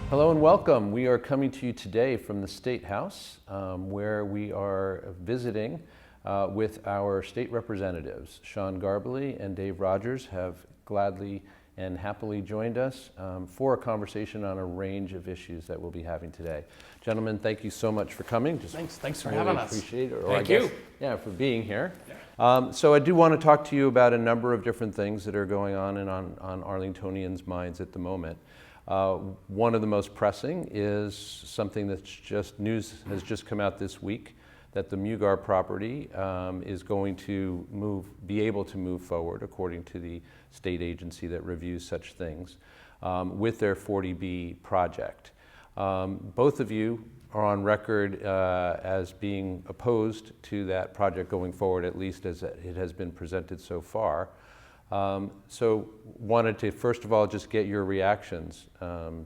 Hello and welcome. We are coming to you today from the State House, where we are visiting with our state representatives. Sean Garballey and Dave Rogers have gladly and happily joined us for a conversation on a range of issues that we'll be having today. Gentlemen, thank you so much for coming. Thanks for really having us. Appreciate it. Thank you. Yeah, for being here. So I do want to talk to you about a number of different things that are going on on Arlingtonians' minds at the moment. One of the most pressing is something that's news has just come out this week, that the Mugar property is going to be able to move forward, according to the state agency that reviews such things, with their 40B project. Both of you are on record as being opposed to that project going forward, at least as it has been presented so far. So wanted to first of all just get your reactions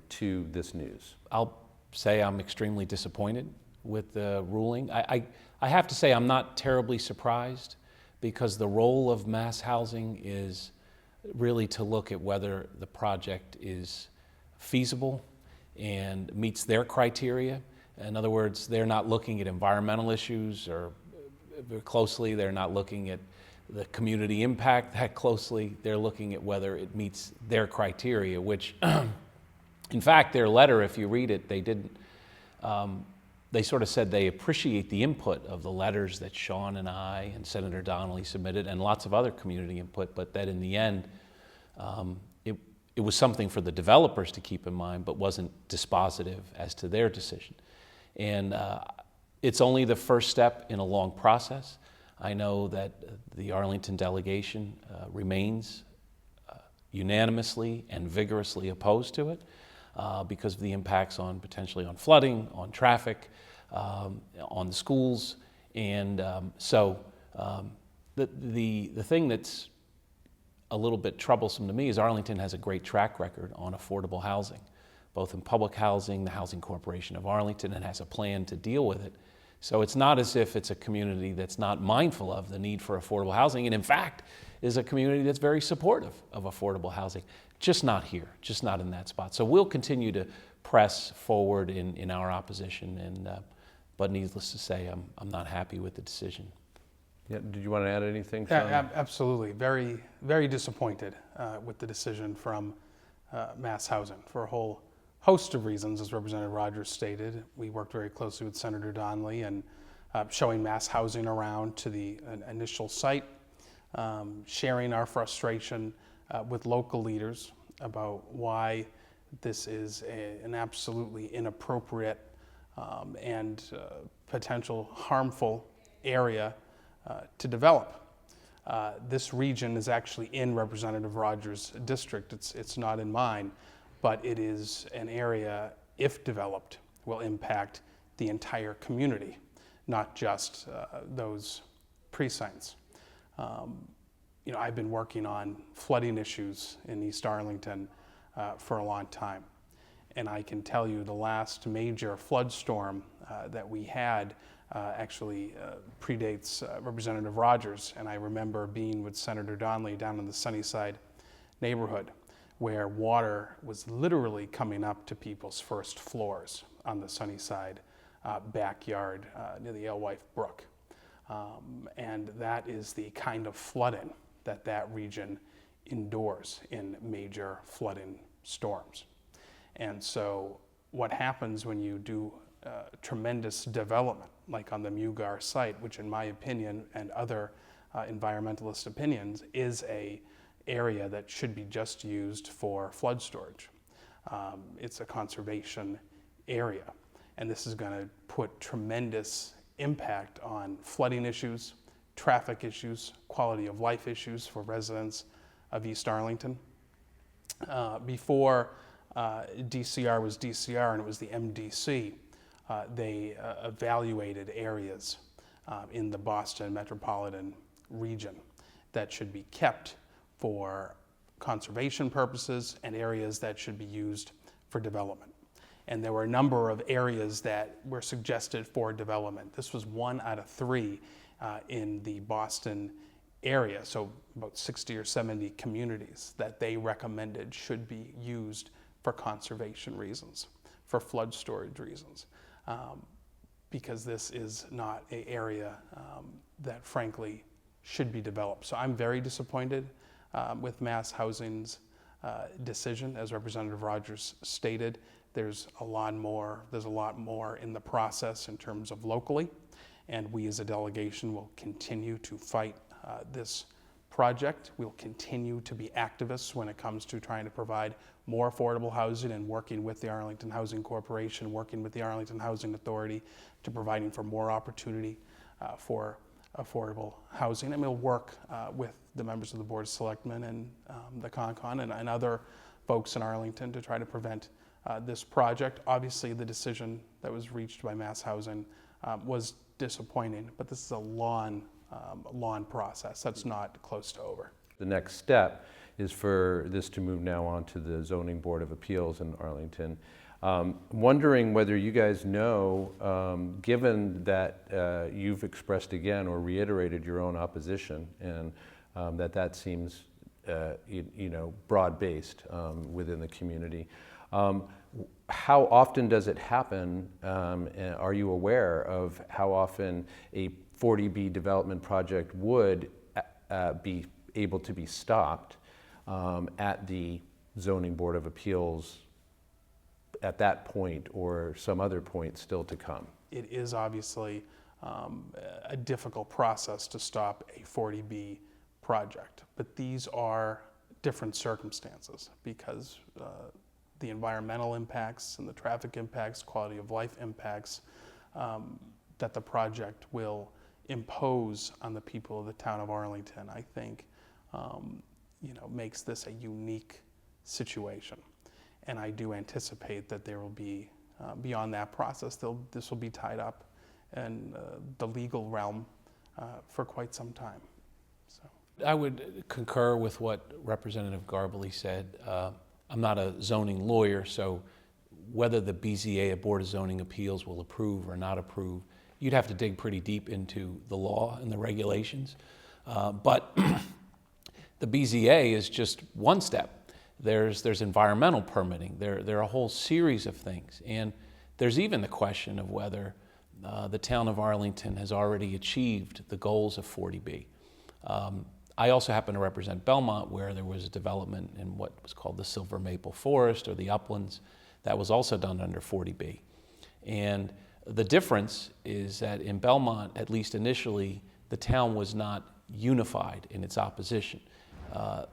to this news. I'll say I'm extremely disappointed with the ruling. I have to say I'm not terribly surprised, because the role of mass housing is really to look at whether the project is feasible and meets their criteria. In other words, they're not looking at environmental issues or closely. They're not looking at the community impact that closely. They're looking at whether it meets their criteria, which in fact their letter, if you read it, they sort of said they appreciate the input of the letters that Sean and I and Senator Donnelly submitted and lots of other community input, but that in the end it was something for the developers to keep in mind, but wasn't dispositive as to their decision. And it's only the first step in a long process. I know that the Arlington delegation remains unanimously and vigorously opposed to it because of the impacts potentially on flooding, on traffic, on the schools. And so the thing that's a little bit troublesome to me is Arlington has a great track record on affordable housing, both in public housing, the Housing Corporation of Arlington, and has a plan to deal with it. So it's not as if it's a community that's not mindful of the need for affordable housing, and in fact is a community that's very supportive of affordable housing, just not here, just not in that spot. So we'll continue to press forward in our opposition, but needless to say, I'm not happy with the decision. Yeah, did you want to add anything, Sean? Absolutely. Very, very disappointed with the decision from Mass Housing for a whole host of reasons, as Representative Rogers stated. We worked very closely with Senator Donnelly and showing Mass Housing around to the initial site, sharing our frustration with local leaders about why this is an absolutely inappropriate and potential harmful area to develop. This region is actually in Representative Rogers' district. It's not in mine, but it is an area, if developed, will impact the entire community, not just those precincts. I've been working on flooding issues in East Arlington for a long time, and I can tell you the last major flood storm that we had actually predates Representative Rogers, and I remember being with Senator Donnelly down in the Sunnyside neighborhood, where water was literally coming up to people's first floors on the Sunnyside backyard near the Alewife Brook. And that is the kind of flooding that region endures in major flooding storms. And so what happens when you do tremendous development, like on the Mugar site, which in my opinion and other environmentalist opinions is a area that should be just used for flood storage. It's a conservation area, and this is going to put tremendous impact on flooding issues, traffic issues, quality of life issues for residents of East Arlington. Before DCR was DCR and it was the MDC, they evaluated areas in the Boston metropolitan region that should be kept for conservation purposes and areas that should be used for development. And there were a number of areas that were suggested for development. This was 1 out of 3 in the Boston area, so about 60 or 70 communities that they recommended should be used for conservation reasons. for flood storage reasons, because this is not an area that frankly should be developed. So I'm very disappointed with Mass Housing's decision. As Representative Rogers stated, there's a lot more in the process in terms of locally, and we as a delegation will continue to fight this project. We'll continue to be activists when it comes to trying to provide more affordable housing and working with the Arlington Housing Corporation, working with the Arlington Housing Authority to providing for more opportunity for affordable housing. And we'll work with the members of the Board of Selectmen and the Concon and other folks in Arlington to try to prevent this project. Obviously, the decision that was reached by Mass Housing was disappointing, but this is a long process that's not close to over. The next step is for this to move now on to the Zoning Board of Appeals in Arlington. Wondering whether you guys know, given that you've expressed again or reiterated your own opposition, and that seems broad-based within the community. How often does it happen? Are you aware of how often a 40B development project would be able to be stopped at the Zoning Board of Appeals at that point or some other point still to come? It is obviously a difficult process to stop a 40B project, but these are different circumstances because the environmental impacts and the traffic impacts, quality of life impacts that the project will impose on the people of the town of Arlington, I think, makes this a unique situation. And I do anticipate that there will be, beyond that process, this will be tied up in the legal realm for quite some time. So. I would concur with what Representative Garballey said. I'm not a zoning lawyer, so whether the BZA, a Board of Zoning Appeals, will approve or not approve, you'd have to dig pretty deep into the law and the regulations. But the BZA is just one step. There's environmental permitting. There are a whole series of things. And there's even the question of whether the town of Arlington has already achieved the goals of 40B. I also happen to represent Belmont, where there was a development in what was called the Silver Maple Forest or the Uplands that was also done under 40B. And the difference is that in Belmont, at least initially, the town was not unified in its opposition.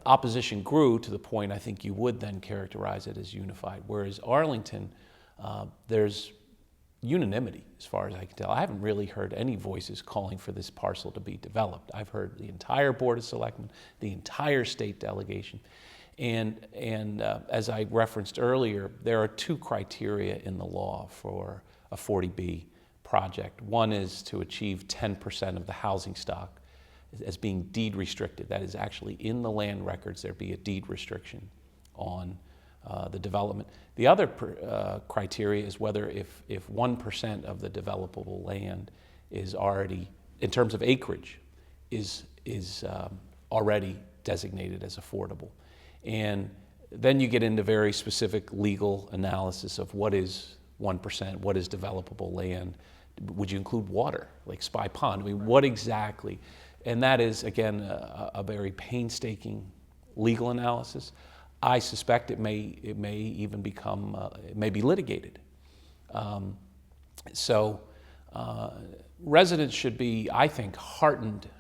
Opposition grew to the point I think you would then characterize it as unified, whereas Arlington, there's unanimity as far as I can tell. I haven't really heard any voices calling for this parcel to be developed. I've heard the entire Board of Selectmen, the entire state delegation. And as I referenced earlier, there are two criteria in the law for a 40B project. One is to achieve 10% of the housing stock as being deed restricted. That is actually in the land records, there be a deed restriction on the development. The other criteria is whether if 1% of the developable land is already, in terms of acreage, is already designated as affordable. And then you get into very specific legal analysis of what is 1%, what is developable land. Would you include water, like Spy Pond? I mean, what exactly? And that is, again, a very painstaking legal analysis. I suspect it may even become, it may be litigated. So residents should be, I think, heartened.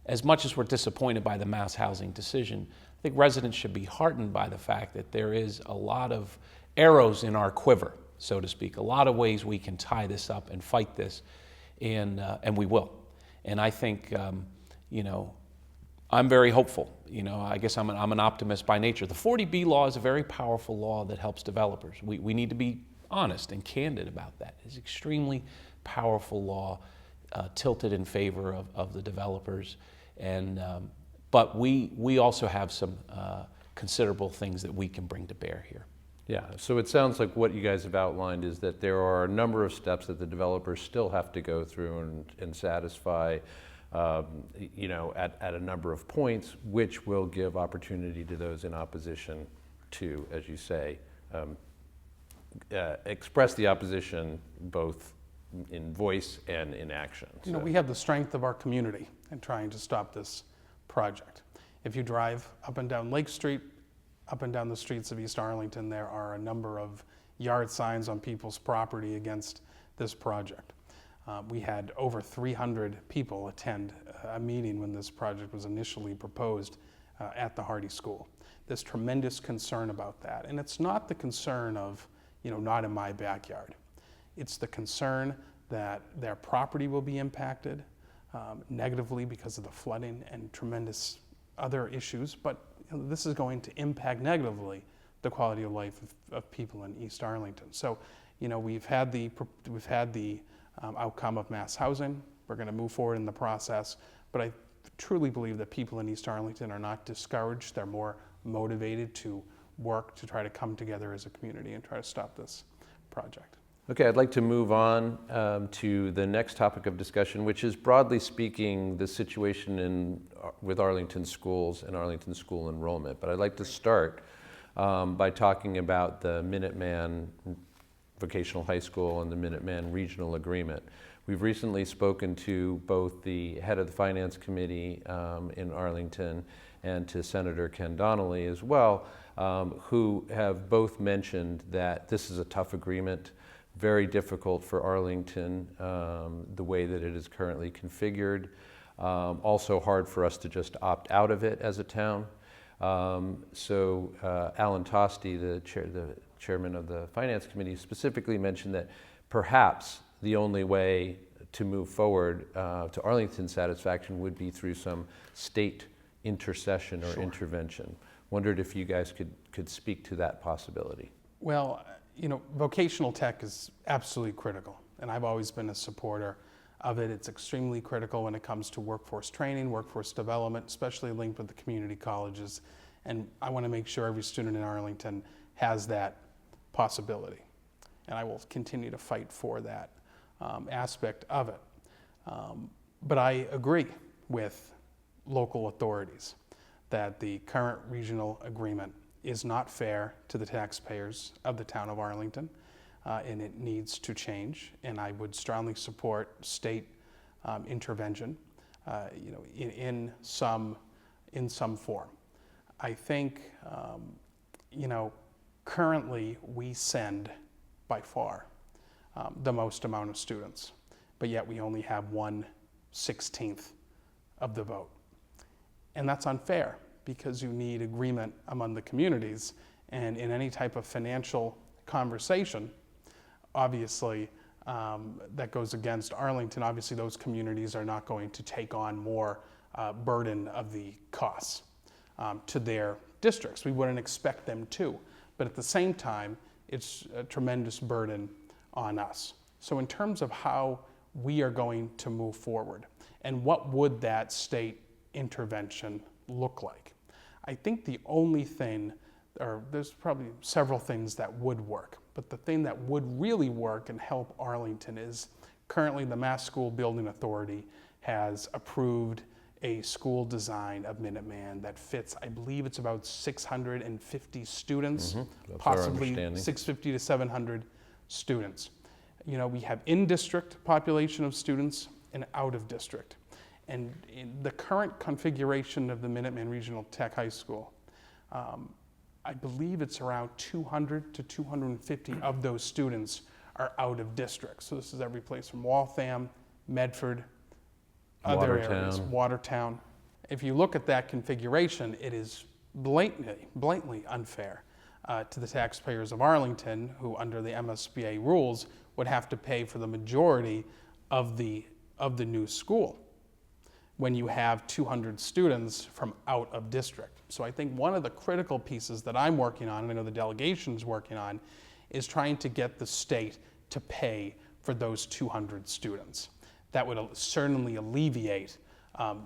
As much as we're disappointed by the mass housing decision, I think residents should be heartened by the fact that there is a lot of arrows in our quiver, so to speak, a lot of ways we can tie this up and fight this, and we will. And I think, I'm very hopeful. I guess I'm an optimist by nature. The 40B law is a very powerful law that helps developers. We need to be honest and candid about that. It's an extremely powerful law, tilted in favor of the developers. But we also have some considerable things that we can bring to bear here. Yeah, so it sounds like what you guys have outlined is that there are a number of steps that the developers still have to go through and satisfy at a number of points, which will give opportunity to those in opposition to, as you say, expressed the opposition both in voice and in action. You know, we have the strength of our community in trying to stop this project. If you drive up and down Lake Street, up and down the streets of East Arlington, there are a number of yard signs on people's property against this project. We had over 300 people attend a meeting when this project was initially proposed at the Hardy School. There's tremendous concern about that. And it's not the concern of, you know, not in my backyard. It's the concern that their property will be impacted negatively because of the flooding and tremendous other issues. But you know, this is going to impact negatively the quality of life of people in East Arlington. So, you know, we've had the outcome of mass housing. We're going to move forward in the process. But I truly believe that people in East Arlington are not discouraged. They're more motivated to work to try to come together as a community and try to stop this project. Okay, I'd like to move on to the next topic of discussion, which is broadly speaking the situation with Arlington schools and Arlington school enrollment. But I'd like to start by talking about the Minuteman Vocational High School and the Minuteman Regional Agreement. We've recently spoken to both the head of the Finance Committee in Arlington and to Senator Ken Donnelly as well, who have both mentioned that this is a tough agreement, very difficult for Arlington, the way that it is currently configured, also hard for us to just opt out of it as a town. So Alan Tosti, the chairman of the Finance Committee, specifically mentioned that perhaps the only way to move forward to Arlington's satisfaction would be through some state intercession or intervention. Wondered if you guys could speak to that possibility. Well, you know, vocational tech is absolutely critical, and I've always been a supporter of it. It's extremely critical when it comes to workforce training, workforce development, especially linked with the community colleges. And I want to make sure every student in Arlington has that possibility. And I will continue to fight for that aspect of it. But I agree with local authorities that the current regional agreement is not fair to the taxpayers of the town of Arlington, and it needs to change. And I would strongly support state intervention, you know, in some form. I think, you know, currently we send by far the most amount of students, but yet we only have 1/16 of the vote. And that's unfair because you need agreement among the communities, and in any type of financial conversation, obviously, that goes against Arlington. Obviously, those communities are not going to take on more burden of the costs to their districts. We wouldn't expect them to, but at the same time, it's a tremendous burden on us. So in terms of how we are going to move forward, and what would that state intervention look like? I think the only thing, or there's probably several things that would work, but the thing that would really work and help Arlington is currently the Mass School Building Authority has approved a school design of Minuteman that fits, I believe it's about 650 students, possibly 650 to 700 students. You know, we have in-district population of students and out-of-district. And in the current configuration of the Minuteman Regional Tech High School, I believe it's around 200 to 250 of those students are out of district. So this is every place from Waltham, Medford, other areas, Watertown. If you look at that configuration, it is blatantly unfair to the taxpayers of Arlington, who under the MSBA rules would have to pay for the majority of the new school when you have 200 students from out of district. So I think one of the critical pieces that I'm working on, and I know the delegation's working on, is trying to get the state to pay for those 200 students. That would certainly alleviate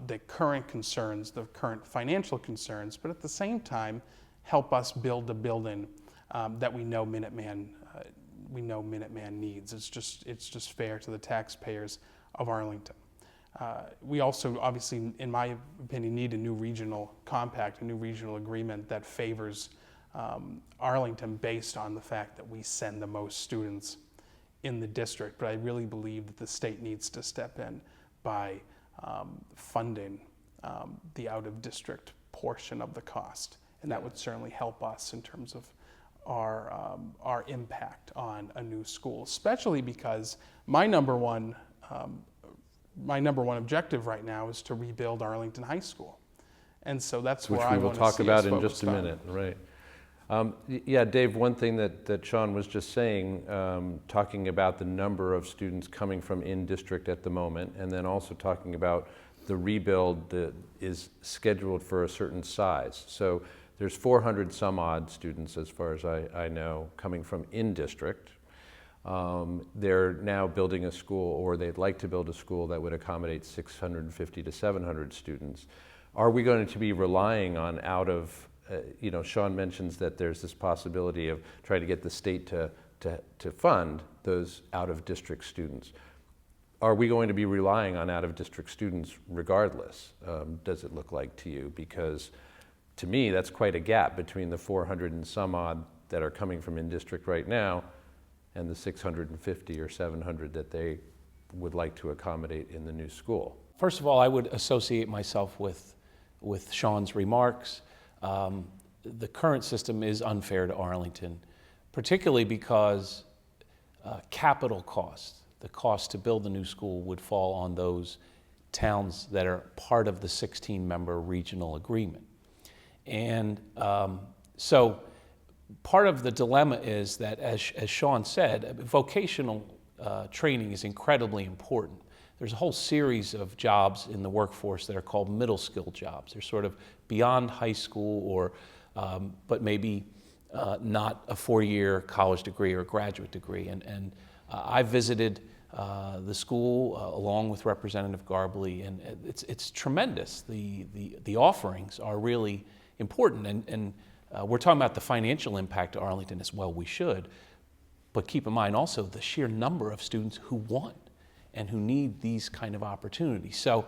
the current concerns, the current financial concerns, but at the same time, help us build a building that we know Minuteman needs. It's just fair to the taxpayers of Arlington. We also, obviously, in my opinion, need a new regional compact, a new regional agreement that favors Arlington based on the fact that we send the most students in the district, but I really believe that the state needs to step in by funding the out-of-district portion of the cost, and that would certainly help us in terms of our impact on a new school, especially because my number one objective right now is to rebuild Arlington High School, and so that's Which where we I will want to talk see about us in just a focused on. minute, right? Yeah, Dave, one thing that Sean was just saying, talking about the number of students coming from in-district at the moment, and then also talking about the rebuild that is scheduled for a certain size. So there's 400 some odd students, as far as I know, coming from in-district. They're now building a school, or they'd like to build a school that would accommodate 650 to 700 students. Are we going to be relying on out of, Sean mentions that there's this possibility of trying to get the state to fund those out-of-district students. Are we going to be relying on out-of-district students regardless? Does it look like to you? Because to me, that's quite a gap between the 400 and some odd that are coming from in-district right now and the 650 or 700 that they would like to accommodate in the new school. First of all, I would associate myself with Sean's remarks. The current system is unfair to Arlington, particularly because capital costs, the cost to build the new school, would fall on those towns that are part of the 16-member regional agreement. And so part of the dilemma is that, as Sean said, vocational training is incredibly important. There's a whole series of jobs in the workforce that are called middle skill jobs. They're sort of beyond high school, or but maybe not a 4-year college degree or graduate degree. And I visited the school along with Representative Garballey, and it's tremendous. The offerings are really important, and we're talking about the financial impact to Arlington as well. We should, but keep in mind also the sheer number of students who want and who need these kind of opportunities. So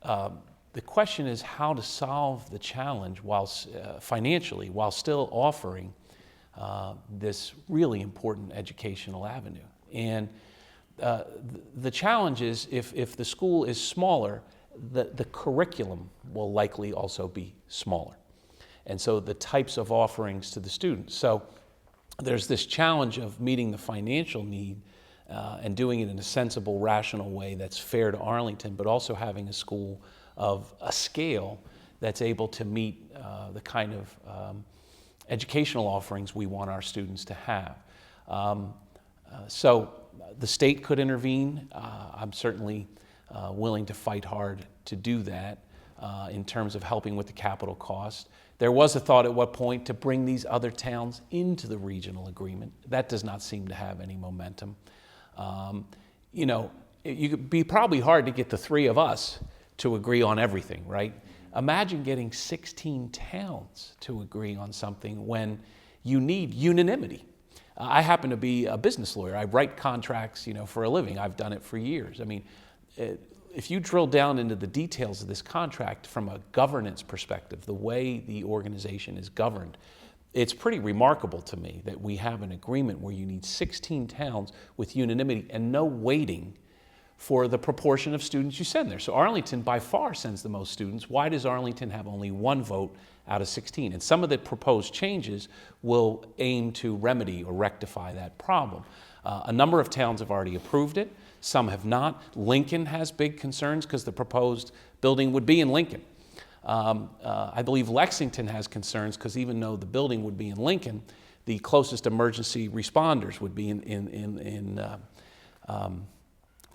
the question is how to solve the challenge while financially, while still offering this really important educational avenue. And the challenge is if the school is smaller, the curriculum will likely also be smaller. And so the types of offerings to the students. So there's this challenge of meeting the financial need and doing it in a sensible, rational way that's fair to Arlington, but also having a school of a scale that's able to meet the kind of educational offerings we want our students to have. So the state could intervene. I'm certainly willing to fight hard to do that in terms of helping with the capital cost. There was a thought at one point to bring these other towns into the regional agreement. That does not seem to have any momentum. It could be probably hard to get the three of us to agree on everything, right? Imagine getting 16 towns to agree on something when you need unanimity. I happen to be a business lawyer. I write contracts, for a living. I've done it for years. I mean, if you drill down into the details of this contract from a governance perspective, the way the organization is governed, it's pretty remarkable to me that we have an agreement where you need 16 towns with unanimity and no weighting for the proportion of students you send there. So Arlington by far sends the most students. Why does Arlington have only one vote out of 16? And some of the proposed changes will aim to remedy or rectify that problem. A number of towns have already approved it. Some have not. Lincoln has big concerns because the proposed building would be in Lincoln. I believe Lexington has concerns because even though the building would be in Lincoln, the closest emergency responders would be in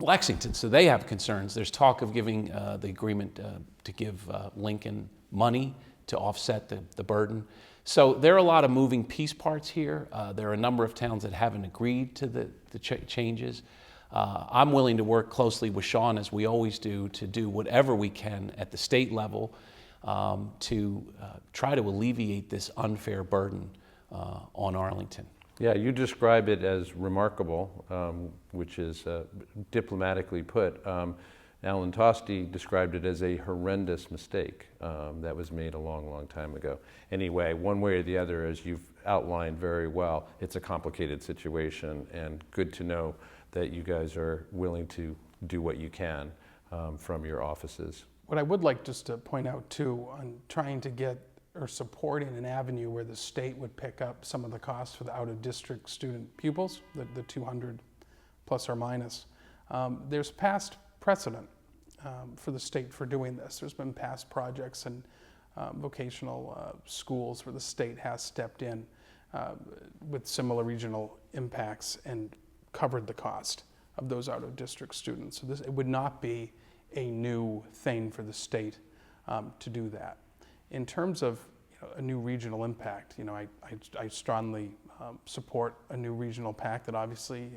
Lexington, so they have concerns. There's talk of giving the agreement to give Lincoln money to offset the burden. So there are a lot of moving piece parts here. There are a number of towns that haven't agreed to the changes. I'm willing to work closely with Sean, as we always do, to do whatever we can at the state level to try to alleviate this unfair burden on Arlington. Yeah, you describe it as remarkable, which is diplomatically put. Alan Tosti described it as a horrendous mistake that was made a long, long time ago. Anyway, one way or the other, as you've outlined very well, it's a complicated situation, and good to know that you guys are willing to do what you can from your offices. What I would like just to point out too, on trying to get or supporting an avenue where the state would pick up some of the costs for the out-of-district student pupils, the 200 plus or minus, there's past precedent for the state for doing this. There's been past projects and vocational schools where the state has stepped in with similar regional impacts and covered the cost of those out-of-district students. So it would not be a new thing for the state to do that. In terms of a new regional impact, I strongly support a new regional pact that obviously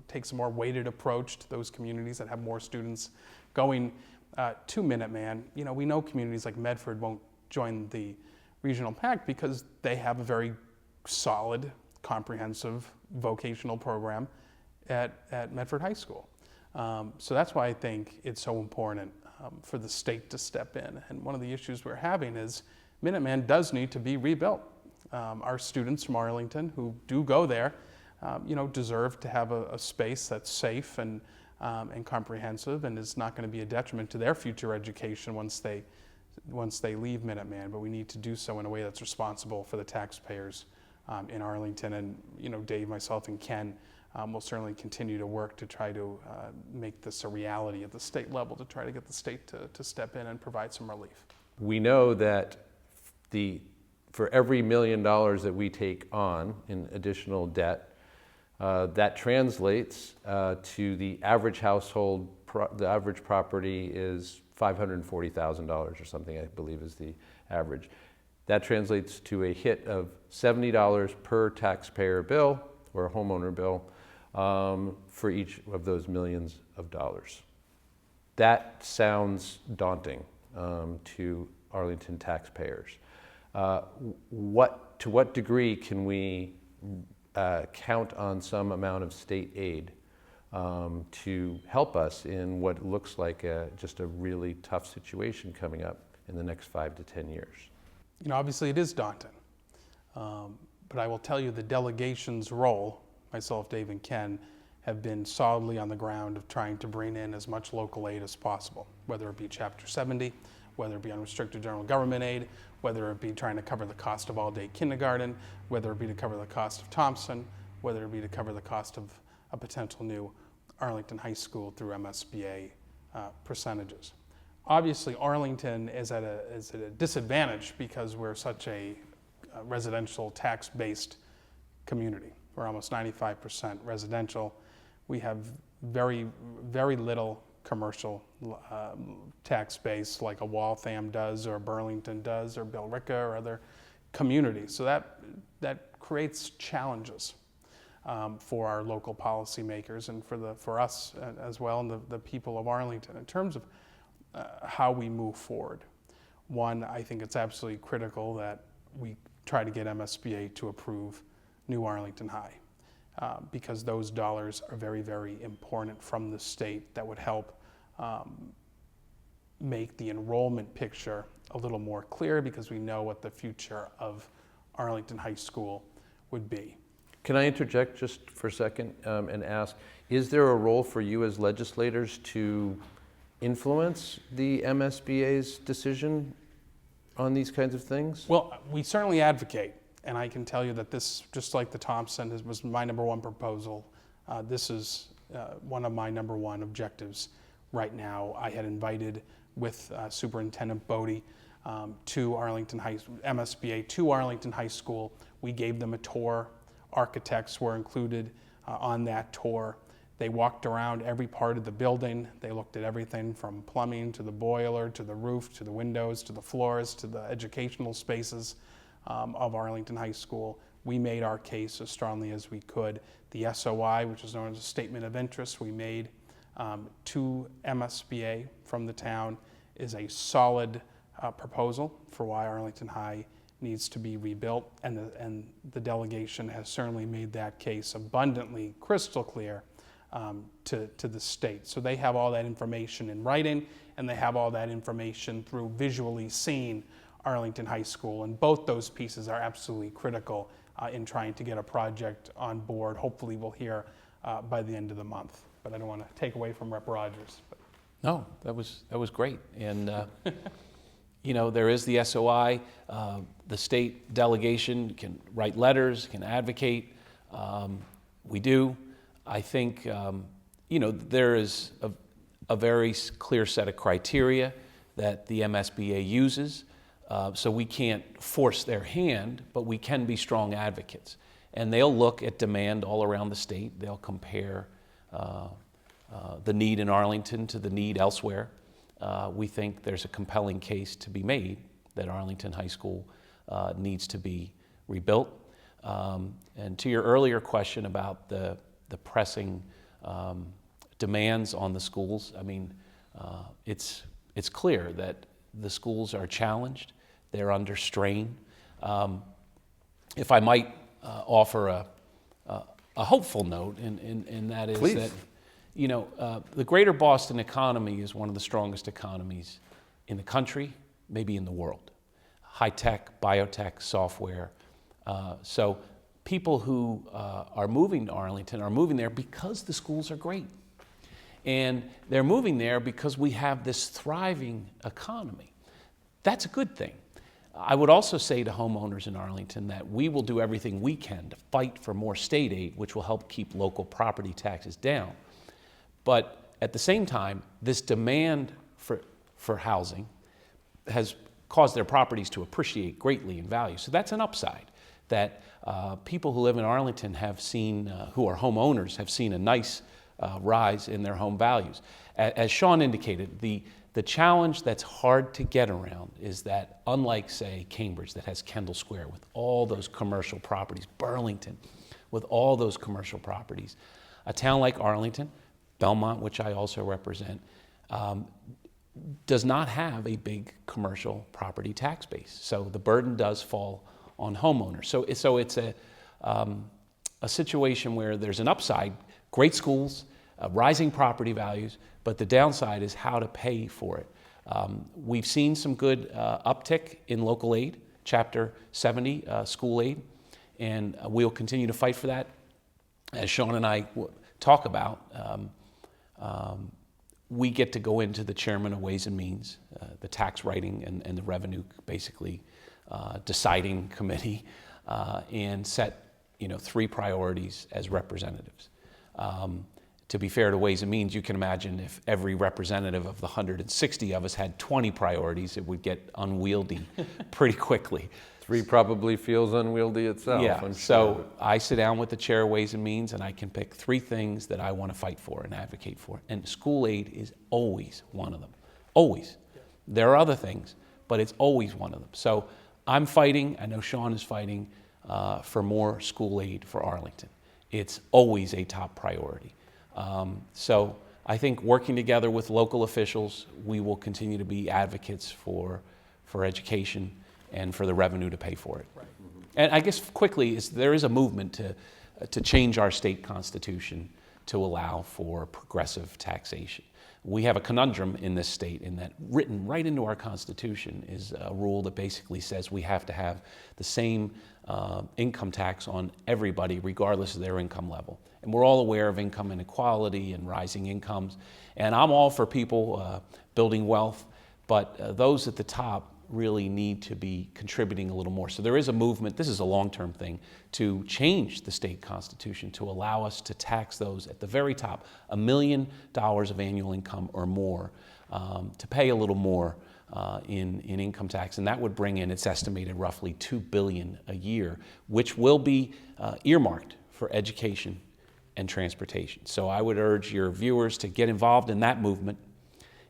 takes a more weighted approach to those communities that have more students going to Minuteman. We know communities like Medford won't join the regional pact because they have a very solid, comprehensive vocational program at Medford High School. So that's why I think it's so important for the state to step in. And one of the issues we're having is Minuteman does need to be rebuilt. Our students from Arlington who do go there, deserve to have a space that's safe and comprehensive and is not going to be a detriment to their future education once they leave Minuteman. But we need to do so in a way that's responsible for the taxpayers in Arlington. And Dave, myself, and Ken will certainly continue to work to try to make this a reality at the state level, to try to get the state to step in and provide some relief. We know that for every $1 million that we take on in additional debt, that translates to the average household, the average property is $540,000 or something, I believe is the average. That translates to a hit of $70 per taxpayer bill or a homeowner bill for each of those millions of dollars. That sounds daunting to Arlington taxpayers. To what degree can we count on some amount of state aid to help us in what looks like just a really tough situation coming up in the next 5 to 10 years? Obviously it is daunting, but I will tell you the delegation's role, myself, Dave, and Ken, have been solidly on the ground of trying to bring in as much local aid as possible, whether it be Chapter 70, whether it be unrestricted general government aid, whether it be trying to cover the cost of all-day kindergarten, whether it be to cover the cost of Thompson, whether it be to cover the cost of a potential new Arlington High School through MSBA percentages. Obviously, Arlington is at a disadvantage because we're such a residential tax-based community. We're almost 95% residential. We have very, very little commercial tax base like a Waltham does or Burlington does or Billerica or other communities. So that creates challenges for our local policymakers and for us as well and the people of Arlington in terms of how we move forward. One, I think it's absolutely critical that we try to get MSBA to approve New Arlington High because those dollars are very, very important from the state that would help make the enrollment picture a little more clear because we know what the future of Arlington High School would be. Can I interject just for a second and ask, is there a role for you as legislators to influence the MSBA's decision on these kinds of things? Well, we certainly advocate, and I can tell you that this, just like the Thompson, was my number one proposal. This is one of my number one objectives right now. I had invited with Superintendent Bodie to Arlington MSBA to Arlington High School. We gave them a tour. Architects were included on that tour. They walked around every part of the building. They looked at everything from plumbing to the boiler to the roof to the windows to the floors to the educational spaces of Arlington High School. We made our case as strongly as we could. The SOI, which is known as a statement of interest, we made to MSBA from the town is a solid proposal for why Arlington High needs to be rebuilt, and the delegation has certainly made that case abundantly crystal clear to the state. So they have all that information in writing, and they have all that information through visually seeing Arlington High School. And both those pieces are absolutely critical in trying to get a project on board. Hopefully we'll hear by the end of the month. But I don't want to take away from Rep. Rogers. But. No, that was great. And you know, there is the SOI. The state delegation can write letters, can advocate. We do. I think, you know, there is a very clear set of criteria that the MSBA uses. So we can't force their hand, but we can be strong advocates. And they'll look at demand all around the state. They'll compare the need in Arlington to the need elsewhere. We think there's a compelling case to be made that Arlington High School needs to be rebuilt. And to your earlier question about the pressing demands on the schools, I mean, it's clear that the schools are challenged. They're under strain. If I might offer a hopeful note, and that is Please. that, you know, the greater Boston economy is one of the strongest economies in the country, maybe in the world. High tech, biotech, software. So people who are moving to Arlington are moving there because the schools are great. And they're moving there because we have this thriving economy. That's a good thing. I would also say to homeowners in Arlington that we will do everything we can to fight for more state aid, which will help keep local property taxes down. But at the same time, this demand for housing has caused their properties to appreciate greatly in value. So that's an upside that people who live in Arlington have seen, who are homeowners, have seen a nice rise in their home values. As Sean indicated, the challenge that's hard to get around is that, unlike, say, Cambridge, that has Kendall Square with all those commercial properties, Burlington with all those commercial properties, a town like Arlington, Belmont, which I also represent, does not have a big commercial property tax base. So the burden does fall on homeowners. So it's a situation where there's an upside, great schools, rising property values, but the downside is how to pay for it. We've seen some good uptick in local aid, Chapter 70 school aid, and we'll continue to fight for that. As Sean and I talk about, we get to go into the chairman of Ways and Means, the tax writing and the revenue basically deciding committee, and set 3 priorities as representatives. To be fair to Ways and Means, you can imagine if every representative of the 160 of us had 20 priorities, it would get unwieldy pretty quickly. 3 probably feels unwieldy itself. Yeah, I'm so sure. I sit down with the chair of Ways and Means and I can pick 3 things that I want to fight for and advocate for. And school aid is always one of them. Always. There are other things, but it's always one of them. So I'm fighting, I know Sean is fighting for more school aid for Arlington. It's always a top priority. So I think working together with local officials, we will continue to be advocates for education and for the revenue to pay for it. Right. And I guess quickly, there is a movement to change our state constitution to allow for progressive taxation. We have a conundrum in this state in that written right into our constitution is a rule that basically says we have to have the same income tax on everybody regardless of their income level. And we're all aware of income inequality and rising incomes. And I'm all for people building wealth, but those at the top really need to be contributing a little more. So there is a movement, this is a long-term thing, to change the state constitution to allow us to tax those at the very top, $1 million of annual income or more, to pay a little more in income tax. And that would bring in, it's estimated, roughly $2 billion a year, which will be earmarked for education and transportation. So I would urge your viewers to get involved in that movement,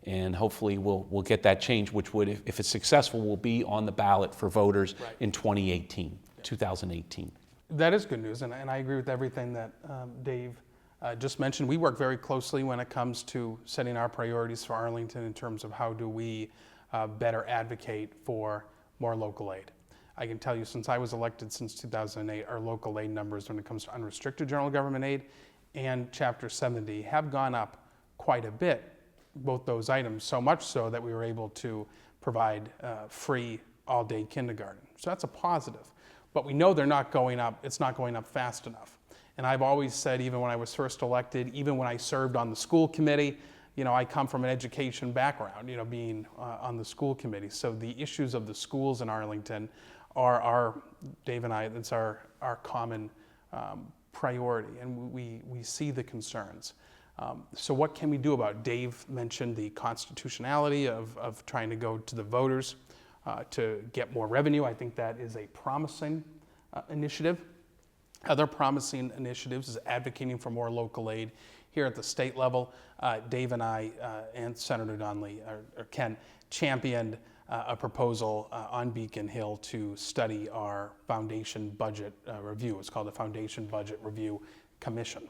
and hopefully we'll get that change, which would, if it's successful, will be on the ballot for voters in 2018. That is good news, and I agree with everything that Dave just mentioned. We work very closely when it comes to setting our priorities for Arlington in terms of how do we better advocate for more local aid. I can tell you, since I was elected since 2008, our local aid numbers when it comes to unrestricted general government aid and Chapter 70 have gone up quite a bit, both those items, so much so that we were able to provide free all-day kindergarten. So that's a positive. But we know they're not going up, it's not going up fast enough. And I've always said, even when I was first elected, even when I served on the school committee, I come from an education background, being on the school committee. So the issues of the schools in Arlington are Dave and I, that's our common priority, and we see the concerns. So what can we do about it? Dave mentioned the constitutionality of trying to go to the voters to get more revenue. I think that is a promising initiative. Other promising initiatives is advocating for more local aid here at the state level. Dave and I and Senator Donnelly, or Ken, championed a proposal on Beacon Hill to study our foundation budget review. It's called the Foundation Budget Review Commission,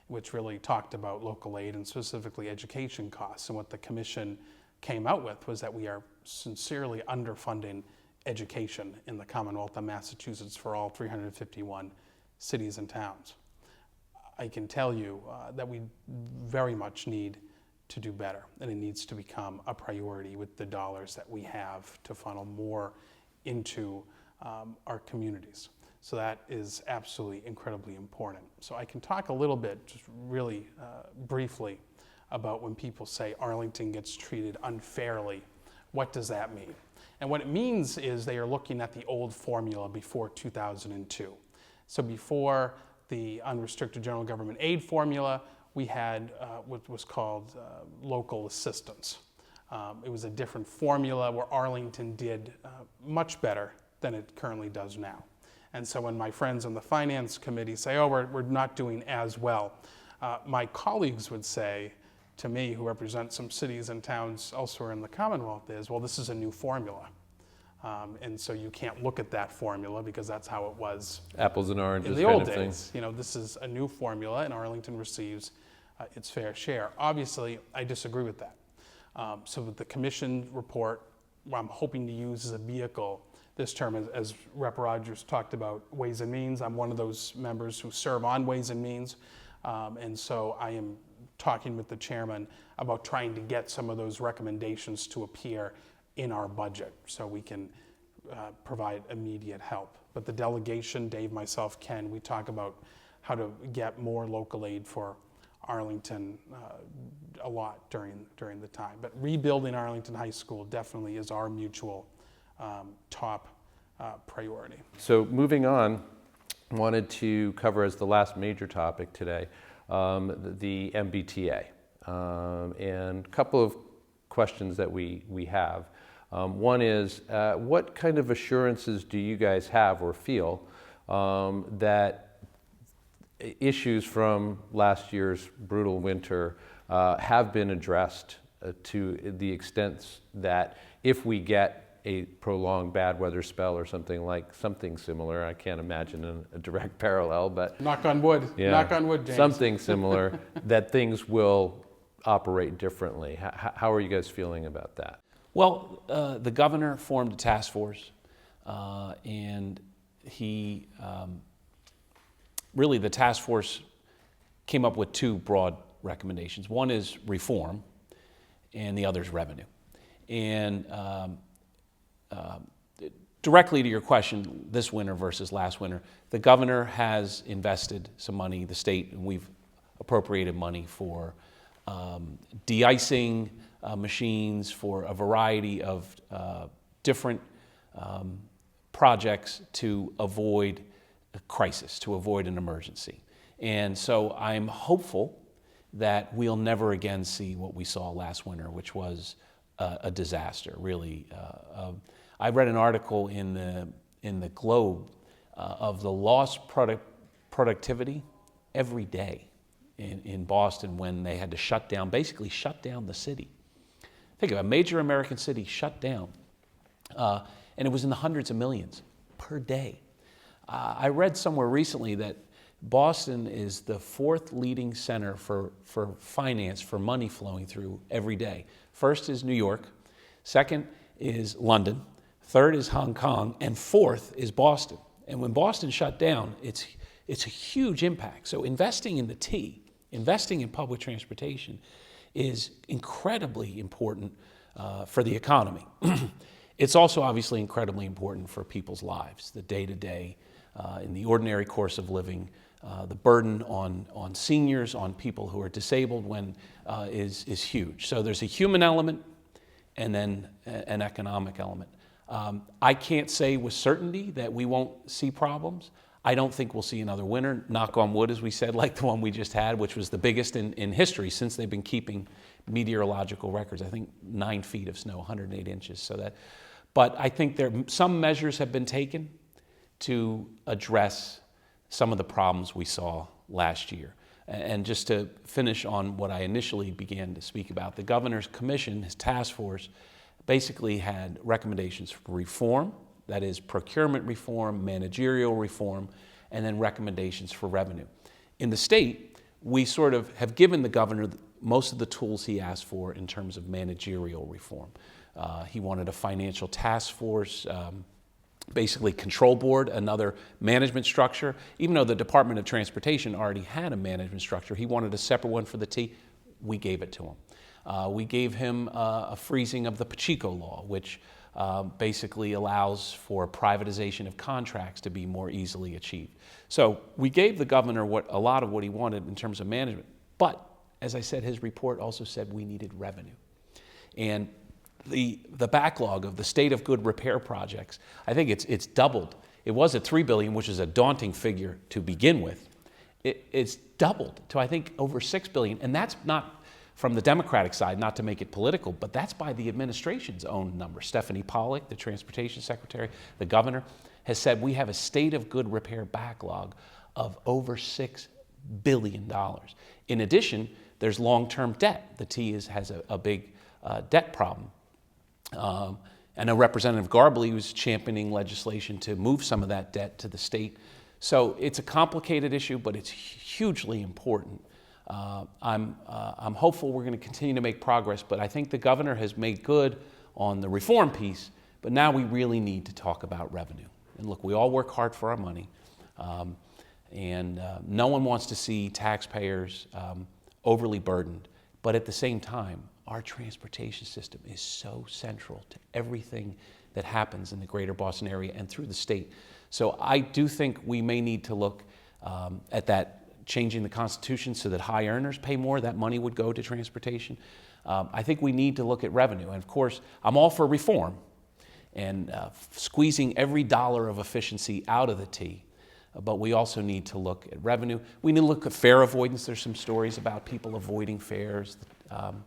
which really talked about local aid and specifically education costs. And what the commission came out with was that we are sincerely underfunding education in the Commonwealth of Massachusetts for all 351 cities and towns. I can tell you that we very much need to do better, and it needs to become a priority with the dollars that we have to funnel more into our communities. So that is absolutely incredibly important. So I can talk a little bit, just really briefly, about when people say Arlington gets treated unfairly. What does that mean? And what it means is they are looking at the old formula before 2002. So before the unrestricted general government aid formula, we had what was called local assistance. It was a different formula where Arlington did much better than it currently does now. And so when my friends on the finance committee say, oh, we're not doing as well, my colleagues would say to me, who represent some cities and towns elsewhere in the Commonwealth, is, well, this is a new formula. And so you can't look at that formula because that's how it was Apples and oranges in the kind old of thing. days. This is a new formula, and Arlington receives its fair share. Obviously, I disagree with that. So with the commission report, what I'm hoping to use as a vehicle this term, as Rep. Rogers talked about Ways and Means. I'm one of those members who serve on Ways and Means, and so I am talking with the chairman about trying to get some of those recommendations to appear in our budget so we can provide immediate help. But the delegation, Dave, myself, Ken, we talk about how to get more local aid for Arlington a lot during the time. But rebuilding Arlington High School definitely is our mutual top priority. So moving on, I wanted to cover as the last major topic today the MBTA, and a couple of questions that we have. One is, what kind of assurances do you guys have or feel that issues from last year's brutal winter have been addressed to the extent that if we get a prolonged bad weather spell or something similar, I can't imagine a direct parallel, but knock on wood, yeah, knock on wood, James. Something similar, that things will operate differently. How are you guys feeling about that? Well, the governor formed a task force, and he really, the task force came up with two broad recommendations. One is reform, and the other is revenue. And directly to your question, this winter versus last winter, the governor has invested some money, the state, and we've appropriated money for de-icing machines, for a variety of different projects to avoid a crisis, to avoid an emergency. And so I'm hopeful that we'll never again see what we saw last winter, which was a disaster, really. I read an article in the Globe of the lost productivity every day in Boston when they had to basically shut down the city. Think of it, a major American city shut down, and it was in the hundreds of millions per day. I read somewhere recently that Boston is the fourth leading center for finance, for money flowing through every day. First is New York, second is London, third is Hong Kong, and fourth is Boston. And when Boston shut down, it's a huge impact. So investing in the T investing in public transportation is incredibly important for the economy. It's also obviously incredibly important for people's lives, the day-to-day, in the ordinary course of living. The burden on seniors, on people who are disabled is huge. So there's a human element and then an economic element. I can't say with certainty that we won't see problems. I don't think we'll see another winter, knock on wood, as we said, like the one we just had, which was the biggest in history since they've been keeping meteorological records. I think 9 feet of snow, 108 inches. But I think some measures have been taken to address some of the problems we saw last year. And just to finish on what I initially began to speak about, the governor's commission, his task force, basically had recommendations for reform, that is procurement reform, managerial reform, and then recommendations for revenue. In the state, we sort of have given the governor most of the tools he asked for in terms of managerial reform. He wanted a financial task force, basically control board, another management structure. Even though the Department of Transportation already had a management structure, he wanted a separate one for the T. We gave it to him. We gave him a freezing of the Pacheco law, which basically allows for privatization of contracts to be more easily achieved. So we gave the governor a lot of what he wanted in terms of management. But as I said, his report also said we needed revenue. And the backlog of the state of good repair projects, I think it's doubled. It was at $3 billion, which is a daunting figure to begin with. It's doubled to, I think, over $6 billion. And that's not from the Democratic side, not to make it political, but that's by the administration's own number. Stephanie Pollack, the transportation secretary, the governor, has said we have a state of good repair backlog of over $6 billion. In addition, there's long-term debt. The T has a big debt problem. I know Representative Garballey was championing legislation to move some of that debt to the state. So it's a complicated issue, but it's hugely important. I'm hopeful we're going to continue to make progress, but I think the governor has made good on the reform piece, but now we really need to talk about revenue. And look, we all work hard for our money, and no one wants to see taxpayers overly burdened, but at the same time, our transportation system is so central to everything that happens in the greater Boston area and through the state. So I do think we may need to look at that, changing the Constitution so that high earners pay more. That money would go to transportation. I think we need to look at revenue. And of course, I'm all for reform and squeezing every dollar of efficiency out of the T. But we also need to look at revenue. We need to look at fare avoidance. There's some stories about people avoiding fares.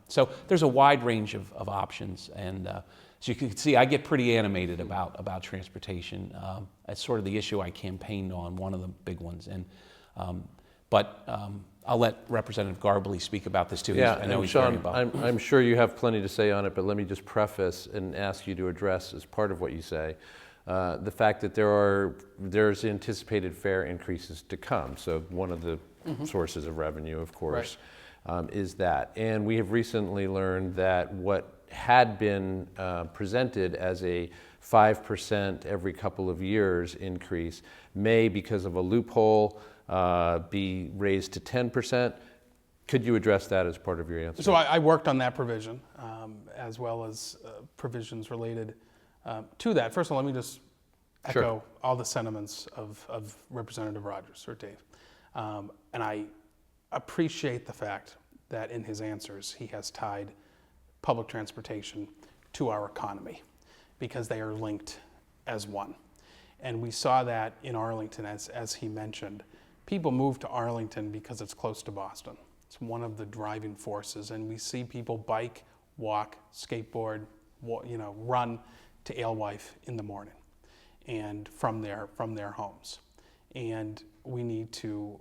So there's a wide range of options. And as you can see, I get pretty animated about transportation. It's sort of the issue I campaigned on, one of the big ones. And But I'll let Representative Garballey speak about this too. Yeah, I know he's Sean, very involved. I'm sure you have plenty to say on it, but let me just preface and ask you to address, as part of what you say, the fact that there's anticipated fare increases to come. So one of the sources of revenue, of course, is that. And we have recently learned that what had been presented as a 5% every couple of years increase may, because of a loophole, be raised to 10%. Could you address that as part of your answer? So I worked on that provision, as well as provisions related to that. First of all, let me just echo all the sentiments of Representative Rogers, or Dave. And I appreciate the fact that in his answers he has tied public transportation to our economy, because they are linked as one. And we saw that in Arlington, as he mentioned. People move to Arlington because it's close to Boston. It's one of the driving forces, and we see people bike, walk, skateboard, run to Alewife in the morning, and from their homes. And we need to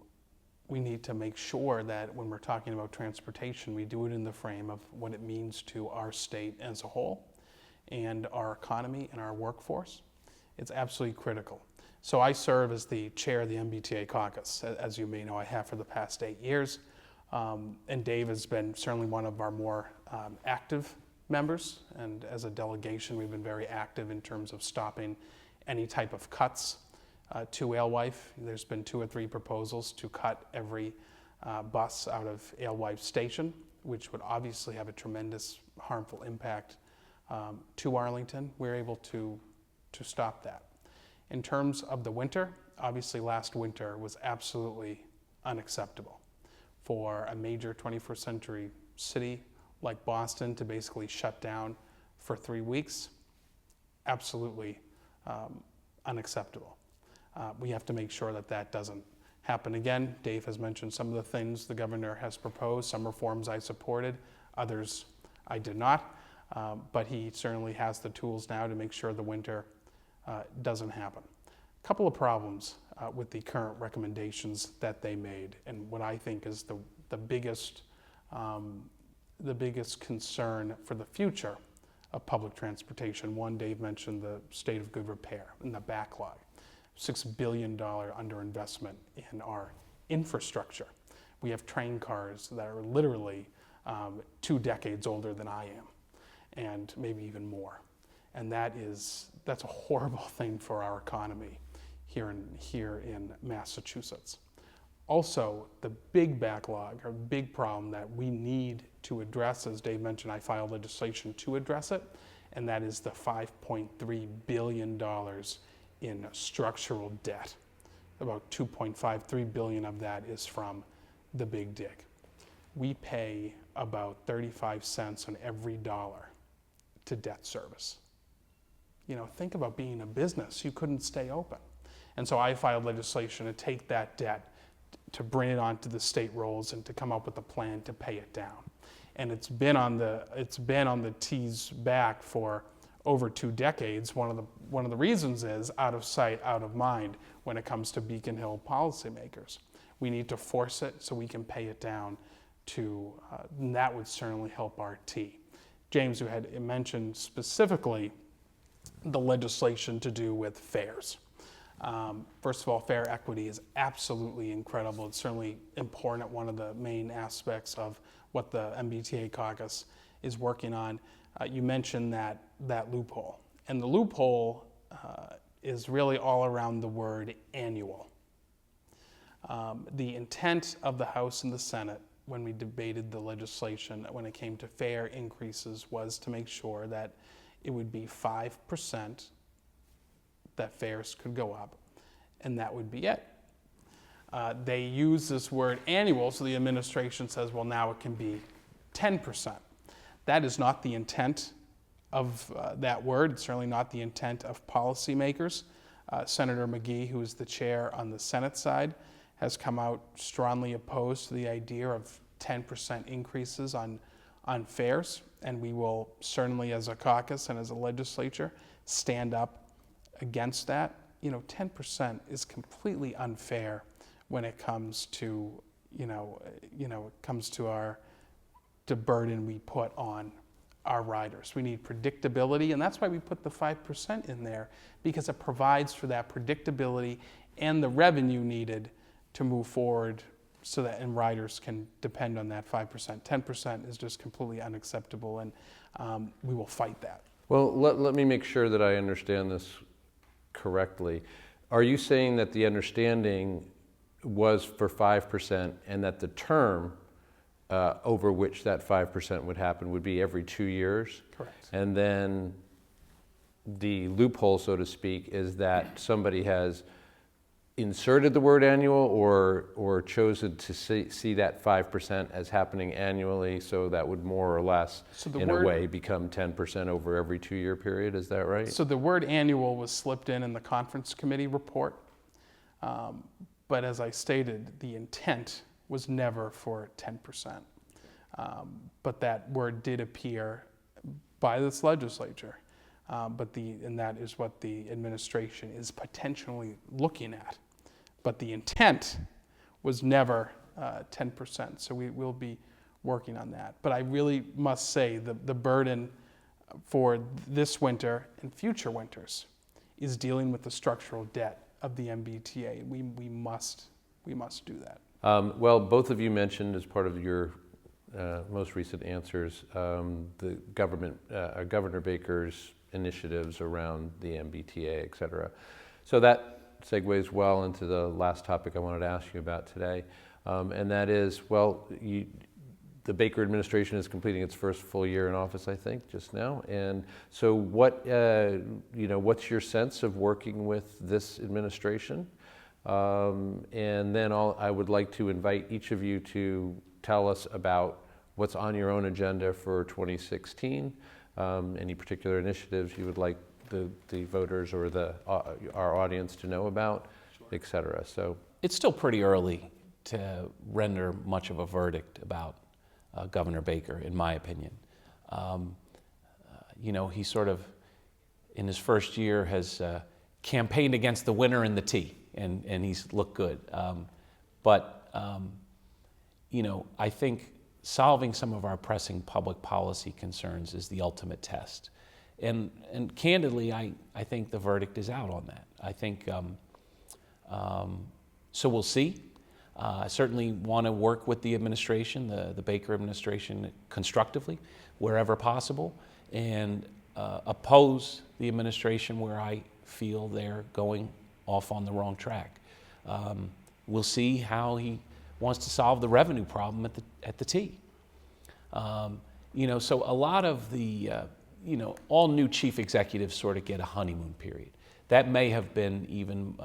make sure that when we're talking about transportation, we do it in the frame of what it means to our state as a whole, and our economy and our workforce. It's absolutely critical. So I serve as the chair of the MBTA caucus, as you may know I have for the past 8 years. And Dave has been certainly one of our more active members. And as a delegation, we've been very active in terms of stopping any type of cuts to Alewife. There's been 2 or 3 proposals to cut every bus out of Alewife Station, which would obviously have a tremendous harmful impact to Arlington. We're able to stop that. In terms of the winter, obviously last winter was absolutely unacceptable for a major 21st century city like Boston to basically shut down for 3 weeks. Absolutely unacceptable. We have to make sure that that doesn't happen again. Dave has mentioned some of the things the governor has proposed. Some reforms I supported, others I did not. But he certainly has the tools now to make sure the winter doesn't happen. A couple of problems with the current recommendations that they made, and what I think is the biggest concern for the future of public transportation. One, Dave mentioned the state of good repair and the backlog. $6 billion underinvestment in our infrastructure. We have train cars that are literally 2 decades older than I am, and maybe even more. And that's a horrible thing for our economy here in Massachusetts. Also, the big backlog, or big problem that we need to address, as Dave mentioned, I filed legislation to address it, and that is the $5.3 billion in structural debt. About $2.53 billion of that is from the big dig. We pay about 35 cents on every dollar to debt service. You know, think about being a business. You couldn't stay open. And so I filed legislation to take that debt, to bring it onto the state rolls and to come up with a plan to pay it down. And it's been on the T's back for over 2 decades. One of the reasons is out of sight, out of mind when it comes to Beacon Hill policymakers. We need to force it so we can pay it down and that would certainly help our T. James, who had mentioned specifically the legislation to do with fares. First of all, fare equity is absolutely incredible. It's certainly important, one of the main aspects of what the MBTA caucus is working on. You mentioned that loophole. And the loophole is really all around the word annual. The intent of the House and the Senate when we debated the legislation when it came to fare increases was to make sure that it would be 5% that fares could go up, and that would be it. They use this word annual, so the administration says, well, now it can be 10%. That is not the intent of that word. It's certainly not the intent of policymakers. Senator McGee, who is the chair on the Senate side, has come out strongly opposed to the idea of 10% increases on fares, and we will certainly, as a caucus and as a legislature, stand up against that. You know, 10% is completely unfair when it comes to, the burden we put on our riders. We need predictability, and that's why we put the 5% in there, because it provides for that predictability and the revenue needed to move forward so that riders can depend on that 5%. 10% is just completely unacceptable, and we will fight that. Well, let me make sure that I understand this correctly. Are you saying that the understanding was for 5% and that the term over which that 5% would happen would be every 2 years? Correct. And then the loophole, so to speak, is that somebody has inserted the word annual or chosen to see that 5% as happening annually, so that would more or less, a way, become 10% over every 2-year period. Is that right? So the word annual was slipped in the conference committee report. But as I stated, the intent was never for 10%. But that word did appear by this legislature. And that is what the administration is potentially looking at. But the intent was never 10%. So we will be working on that. But I really must say the burden for this winter and future winters is dealing with the structural debt of the MBTA. We must do that. Well, both of you mentioned as part of your most recent answers the Governor Baker's initiatives around the MBTA, et cetera. So that segues well into the last topic I wanted to ask you about today, and that is, well, the Baker administration is completing its first full year in office, I think, just now. And so what, what's your sense of working with this administration? And then I would like to invite each of you to tell us about what's on your own agenda for 2016, any particular initiatives you would like the voters or our audience to know about, et cetera. So it's still pretty early to render much of a verdict about Governor Baker, in my opinion. He sort of, in his first year, has campaigned against the winner in the T, and he's looked good. I think solving some of our pressing public policy concerns is the ultimate test. And candidly, I think the verdict is out on that. I think, so we'll see. I certainly want to work with the administration, the Baker administration, constructively, wherever possible, and oppose the administration where I feel they're going off on the wrong track. We'll see how he wants to solve the revenue problem at the T. So a lot of the, all new chief executives sort of get a honeymoon period. That may have been even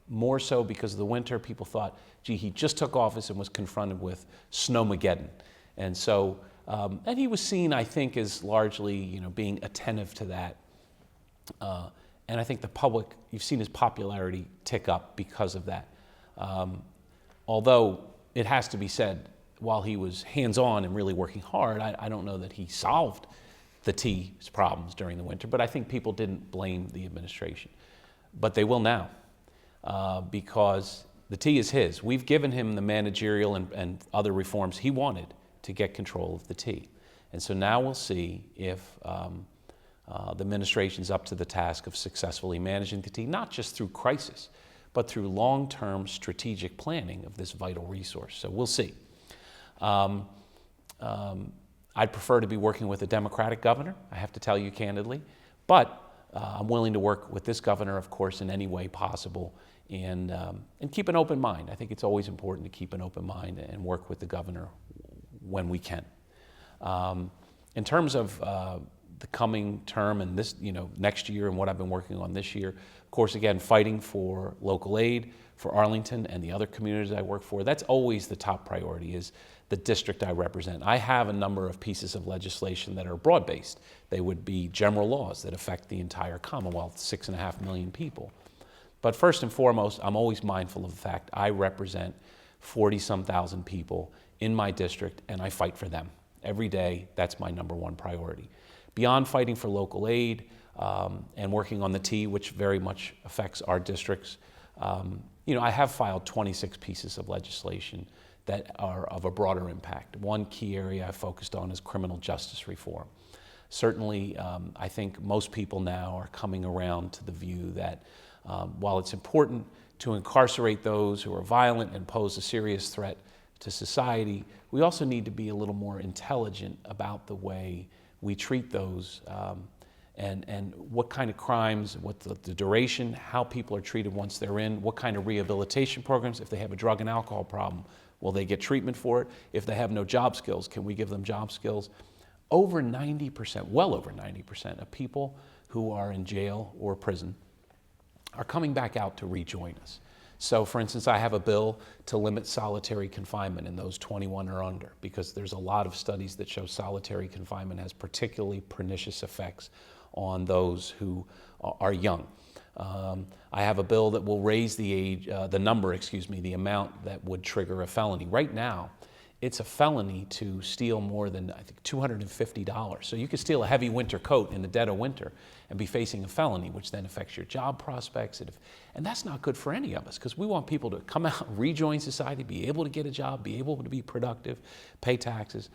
more so because of the winter. People thought, gee, he just took office and was confronted with Snowmageddon. And so, and he was seen, I think, as largely, being attentive to that. And I think the public, you've seen his popularity tick up because of that. Although it has to be said, while he was hands-on and really working hard, I don't know that he solved the T's problems during the winter, but I think people didn't blame the administration. But they will now, because the T is his. We've given him the managerial and other reforms he wanted to get control of the T. And so now we'll see if the administration's up to the task of successfully managing the T, not just through crisis, but through long-term strategic planning of this vital resource. So we'll see. I'd prefer to be working with a Democratic governor, I have to tell you candidly, but I'm willing to work with this governor, of course, in any way possible, and keep an open mind. I think it's always important to keep an open mind and work with the governor when we can. In terms of the coming term and this, next year and what I've been working on this year, of course, again, fighting for local aid for Arlington and the other communities I work for, that's always the top priority, is the district I represent. I have a number of pieces of legislation that are broad-based. They would be general laws that affect the entire Commonwealth, 6.5 million people. But first and foremost, I'm always mindful of the fact I represent 40-some thousand people in my district, and I fight for them. Every day, that's my number one priority. Beyond fighting for local aid and working on the T, which very much affects our districts, I have filed 26 pieces of legislation that are of a broader impact. One key area I focused on is criminal justice reform. Certainly, I think most people now are coming around to the view that while it's important to incarcerate those who are violent and pose a serious threat to society, we also need to be a little more intelligent about the way we treat those and what kind of crimes, what the duration, how people are treated once they're in, what kind of rehabilitation programs. If they have a drug and alcohol problem, will they get treatment for it? If they have no job skills, can we give them job skills? Over 90%, well over 90% of people who are in jail or prison are coming back out to rejoin us. So, for instance, I have a bill to limit solitary confinement in those 21 or under, because there's a lot of studies that show solitary confinement has particularly pernicious effects on those who are young. I have a bill that will raise the amount that would trigger a felony. Right now, it's a felony to steal more than, I think, $250. So you could steal a heavy winter coat in the dead of winter and be facing a felony, which then affects your job prospects. And that's not good for any of us, because we want people to come out, rejoin society, be able to get a job, be able to be productive, pay taxes.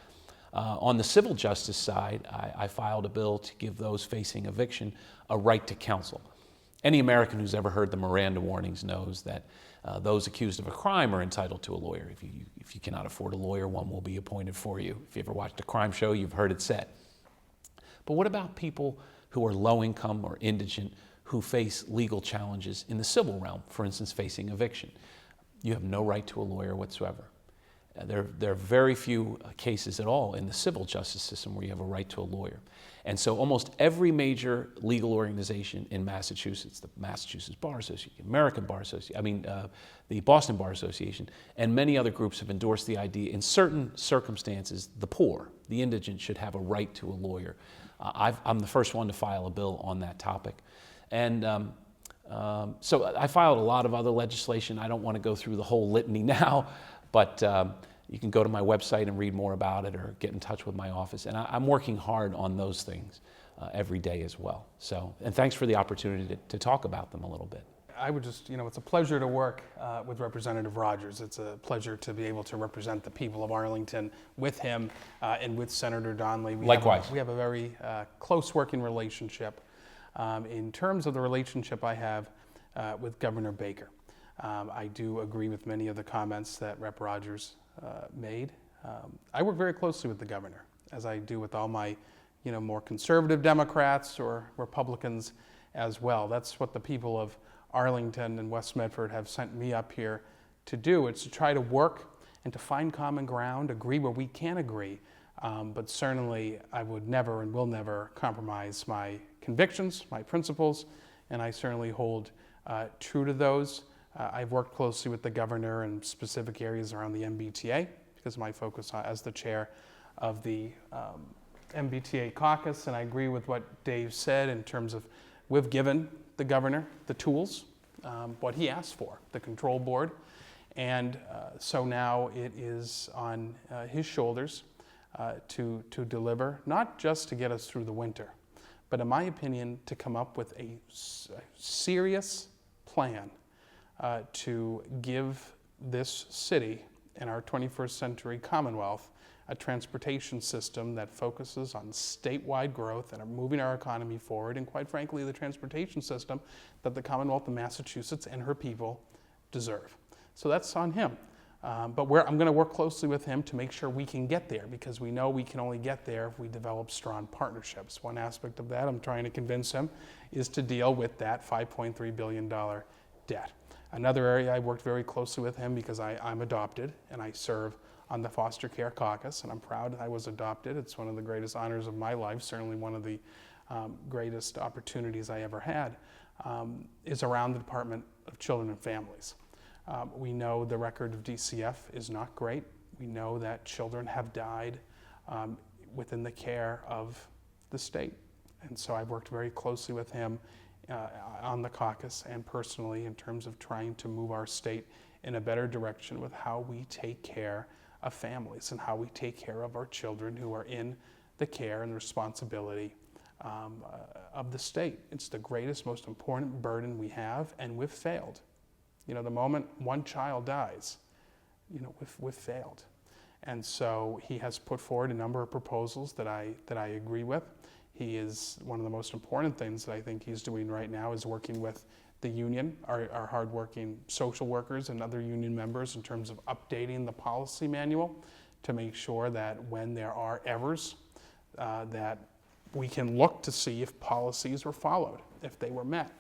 On the civil justice side, I filed a bill to give those facing eviction a right to counsel. Any American who's ever heard the Miranda warnings knows that those accused of a crime are entitled to a lawyer. If you cannot afford a lawyer, one will be appointed for you. If you ever watched a crime show, you've heard it said. But what about people who are low income or indigent, who face legal challenges in the civil realm, for instance, facing eviction. You have no right to a lawyer whatsoever. There are very few cases at all in the civil justice system where you have a right to a lawyer. And so almost every major legal organization in Massachusetts, the Massachusetts Bar Association, American Bar Association, the Boston Bar Association, and many other groups have endorsed the idea in certain circumstances, the poor, the indigent, should have a right to a lawyer. I'm the first one to file a bill on that topic. And so I filed a lot of other legislation. I don't want to go through the whole litany now, but you can go to my website and read more about it or get in touch with my office. And I'm working hard on those things every day as well. So, and thanks for the opportunity to talk about them a little bit. I would just, it's a pleasure to work with Representative Rogers. It's a pleasure to be able to represent the people of Arlington with him and with Senator Donnelly. Likewise. We have a very close working relationship. In terms of the relationship I have with Governor Baker, I do agree with many of the comments that Rep. Rogers made. I work very closely with the governor, as I do with all my, more conservative Democrats or Republicans as well. That's what the people of Arlington and West Medford have sent me up here to do. It's to try to work and to find common ground, agree where we can agree, but certainly I would never and will never compromise my convictions, my principles, and I certainly hold true to those. I've worked closely with the governor in specific areas around the MBTA because of my focus as the chair of the MBTA caucus, and I agree with what Dave said in terms of we've given the governor the tools, what he asked for, the control board, and so now it is on his shoulders to deliver, not just to get us through the winter, but in my opinion, to come up with a serious plan to give this city and our 21st century Commonwealth a transportation system that focuses on statewide growth and are moving our economy forward, and quite frankly, the transportation system that the Commonwealth of Massachusetts and her people deserve. So that's on him. But I'm going to work closely with him to make sure we can get there, because we know we can only get there if we develop strong partnerships. One aspect of that I'm trying to convince him is to deal with that $5.3 billion debt. Another area I worked very closely with him because I'm adopted and I serve on the foster care caucus, and I'm proud I was adopted. It's one of the greatest honors of my life, certainly one of the greatest opportunities I ever had, is around the Department of Children and Families. We know the record of DCF is not great. We know that children have died within the care of the state. And so I've worked very closely with him on the caucus and personally in terms of trying to move our state in a better direction with how we take care of families and how we take care of our children who are in the care and the responsibility of the state. It's the greatest, most important burden we have, and we've failed. The moment one child dies, we've failed. And so he has put forward a number of proposals that I agree with. He is, one of the most important things that I think he's doing right now is working with the union, our hardworking social workers and other union members in terms of updating the policy manual to make sure that when there are errors, that we can look to see if policies were followed, if they were met.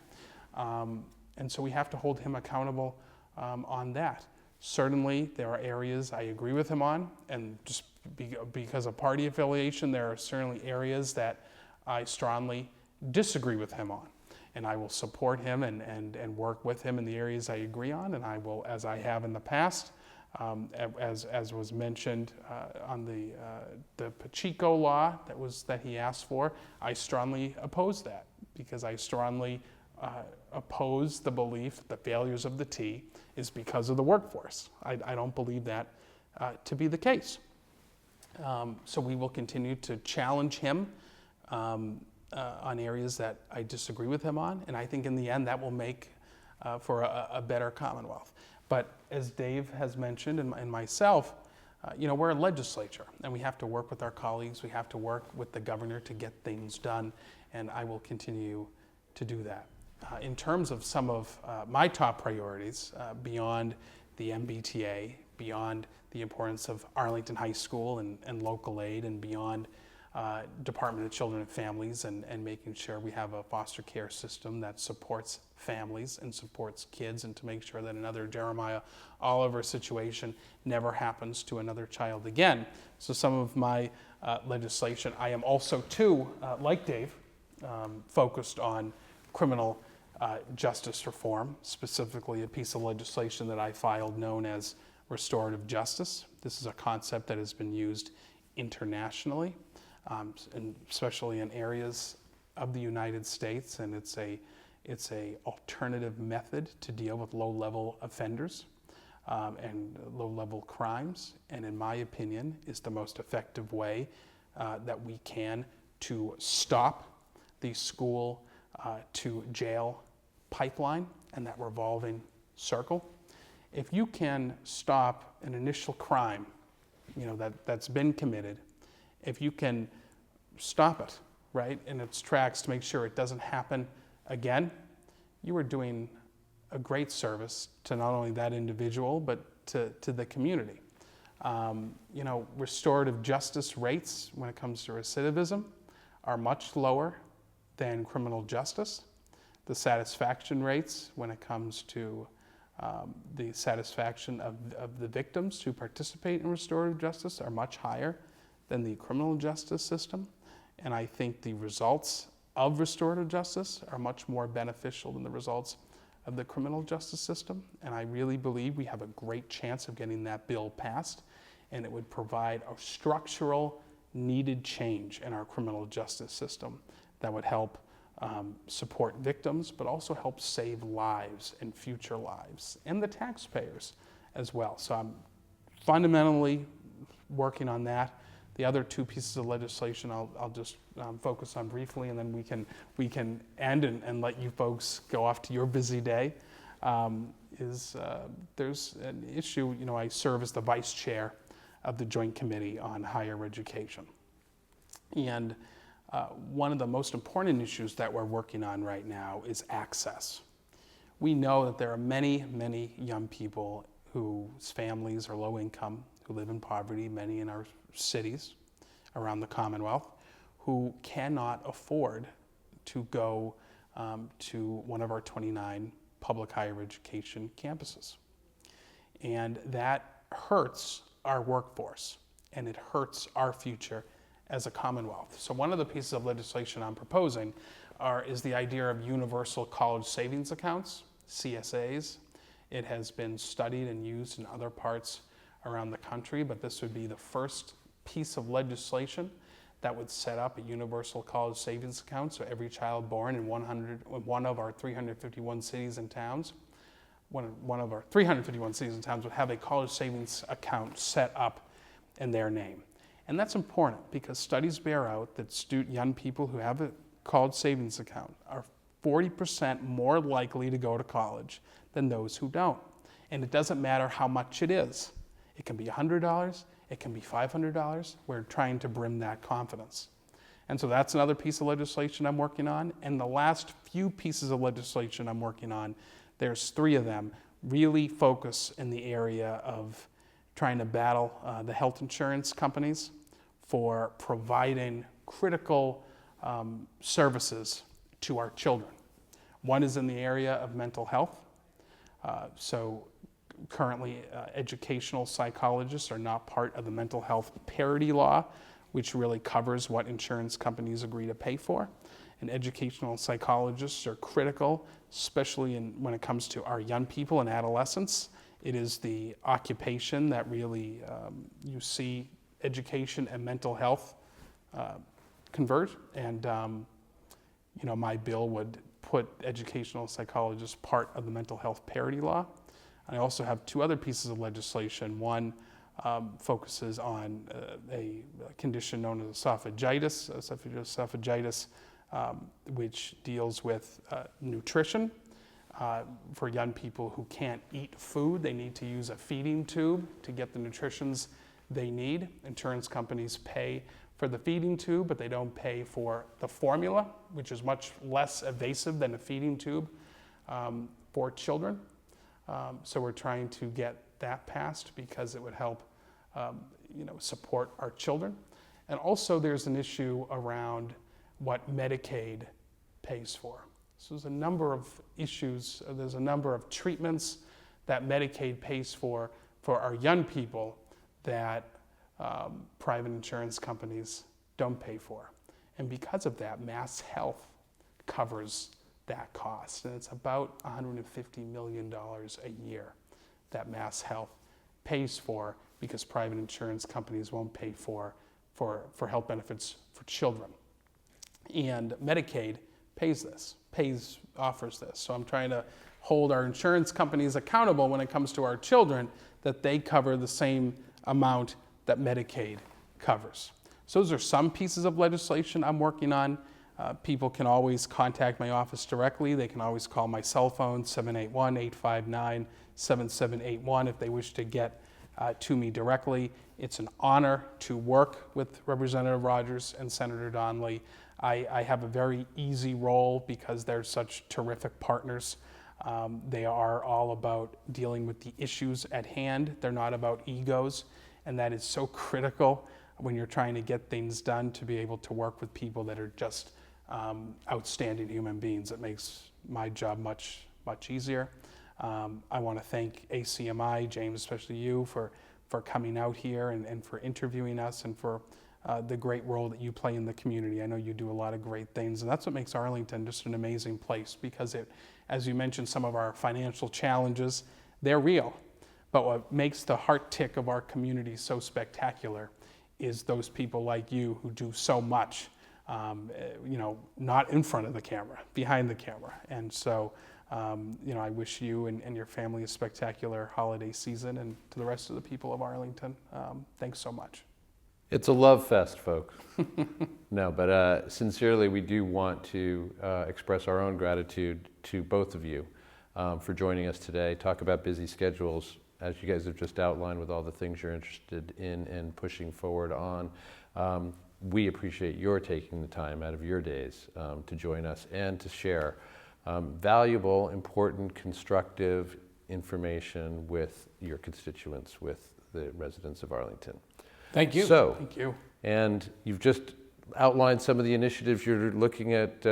And so we have to hold him accountable on that. Certainly, there are areas I agree with him on, and just because of party affiliation, there are certainly areas that I strongly disagree with him on. And I will support him and work with him in the areas I agree on, and I will, as I have in the past, as was mentioned on the Pacheco law that he asked for, I strongly oppose that, because I strongly oppose the belief that the failures of the T is because of the workforce. I don't believe that to be the case. So we will continue to challenge him on areas that I disagree with him on, and I think in the end that will make for a better Commonwealth. But as Dave has mentioned and myself, we're a legislature, and we have to work with our colleagues, we have to work with the governor to get things done, and I will continue to do that. In terms of some of my top priorities, beyond the MBTA, beyond the importance of Arlington High School and local aid, and beyond Department of Children and Families and making sure we have a foster care system that supports families and supports kids, and to make sure that another Jeremiah Oliver situation never happens to another child again. So some of my legislation, I am also too, like Dave, focused on criminal justice reform, specifically a piece of legislation that I filed known as restorative justice. This is a concept that has been used internationally, and especially in areas of the United States, and it's a alternative method to deal with low-level offenders and low-level crimes, and in my opinion is the most effective way that we can to stop the school to jail pipeline and that revolving circle. If you can stop an initial crime, that's been committed, if you can stop it, right, in its tracks to make sure it doesn't happen again, you are doing a great service to not only that individual, but to the community. Restorative justice rates when it comes to recidivism are much lower than criminal justice. The satisfaction rates when it comes to the satisfaction of the victims who participate in restorative justice are much higher than the criminal justice system. And I think the results of restorative justice are much more beneficial than the results of the criminal justice system. And I really believe we have a great chance of getting that bill passed, and it would provide a structural needed change in our criminal justice system that would help support victims, but also help save lives and future lives, and the taxpayers as well. So I'm fundamentally working on that. The other two pieces of legislation I'll just focus on briefly, and then we can end and let you folks go off to your busy day. There's an issue, I serve as the vice chair of the Joint Committee on Higher Education. And one of the most important issues that we're working on right now is access. We know that there are many, many young people whose families are low income, who live in poverty, many in our cities around the Commonwealth, who cannot afford to go to one of our 29 public higher education campuses. And that hurts our workforce, and it hurts our future as a Commonwealth. So one of the pieces of legislation I'm proposing is the idea of universal college savings accounts, CSAs. It has been studied and used in other parts around the country, but this would be the first piece of legislation that would set up a universal college savings account. So every child born in one of our 351 cities and towns, one of our 351 cities and towns would have a college savings account set up in their name. And that's important because studies bear out that young people who have a college savings account are 40% more likely to go to college than those who don't. And it doesn't matter how much it is. It can be $100, it can be $500. We're trying to bring that confidence. And so that's another piece of legislation I'm working on. And the last few pieces of legislation I'm working on, there's 3 of them, really focus in the area of trying to battle the health insurance companies for providing critical services to our children. One is in the area of mental health. So currently, educational psychologists are not part of the mental health parity law, which really covers what insurance companies agree to pay for. And educational psychologists are critical, especially when it comes to our young people and adolescents. It is the occupation that really you see education and mental health converge. And my bill would put educational psychologists part of the mental health parity law. I also have 2 other pieces of legislation. One focuses on a condition known as esophagitis, which deals with nutrition. For young people who can't eat food, they need to use a feeding tube to get the nutritions they need. Insurance companies pay for the feeding tube, but they don't pay for the formula, which is much less invasive than a feeding tube for children. So we're trying to get that passed because it would help support our children. And also there's an issue around what Medicaid pays for. So there's a number of issues, there's a number of treatments that Medicaid pays for our young people that private insurance companies don't pay for. And because of that, Mass Health covers that cost. And it's about $150 million a year that Mass Health pays for because private insurance companies won't pay for health benefits for children. And Medicaid pays this, offers this. So I'm trying to hold our insurance companies accountable when it comes to our children, that they cover the same amount that Medicaid covers. So those are some pieces of legislation I'm working on. People can always contact my office directly. They can always call my cell phone, 781-859-7781, if they wish to get to me directly. It's an honor to work with Representative Rogers and Senator Donnelly. I have a very easy role because they're such terrific partners. They are all about dealing with the issues at hand. They're not about egos, and that is so critical when you're trying to get things done, to be able to work with people that are just outstanding human beings. It makes my job much, much easier. I want to thank ACMi, James, especially you, for coming out here and for interviewing us, and for the great role that you play in the community. I know you do a lot of great things, and that's what makes Arlington just an amazing place, because it, as you mentioned, some of our financial challenges, they're real. But what makes the heart tick of our community so spectacular is those people like you who do so much, not in front of the camera, behind the camera. And so, I wish you and your family a spectacular holiday season, and to the rest of the people of Arlington, thanks so much. It's a love fest, folks. No, but sincerely, we do want to express our own gratitude to both of you for joining us today. Talk about busy schedules, as you guys have just outlined, with all the things you're interested in and pushing forward on. We appreciate your taking the time out of your days to join us and to share valuable, important, constructive information with your constituents, with the residents of Arlington. Thank you. Thank you. And you've just outlined some of the initiatives you're looking at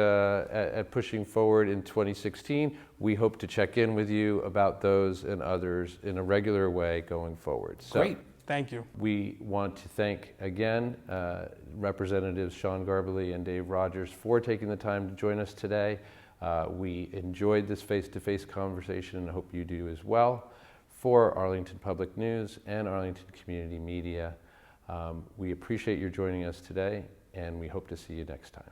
pushing forward in 2016. We hope to check in with you about those and others in a regular way going forward. So Great. Thank you. we want to thank again Representatives Sean Garballey and Dave Rogers for taking the time to join us today. We enjoyed this face-to-face conversation and hope you do as well. For Arlington Public News and Arlington Community Media, we appreciate your joining us today, and we hope to see you next time.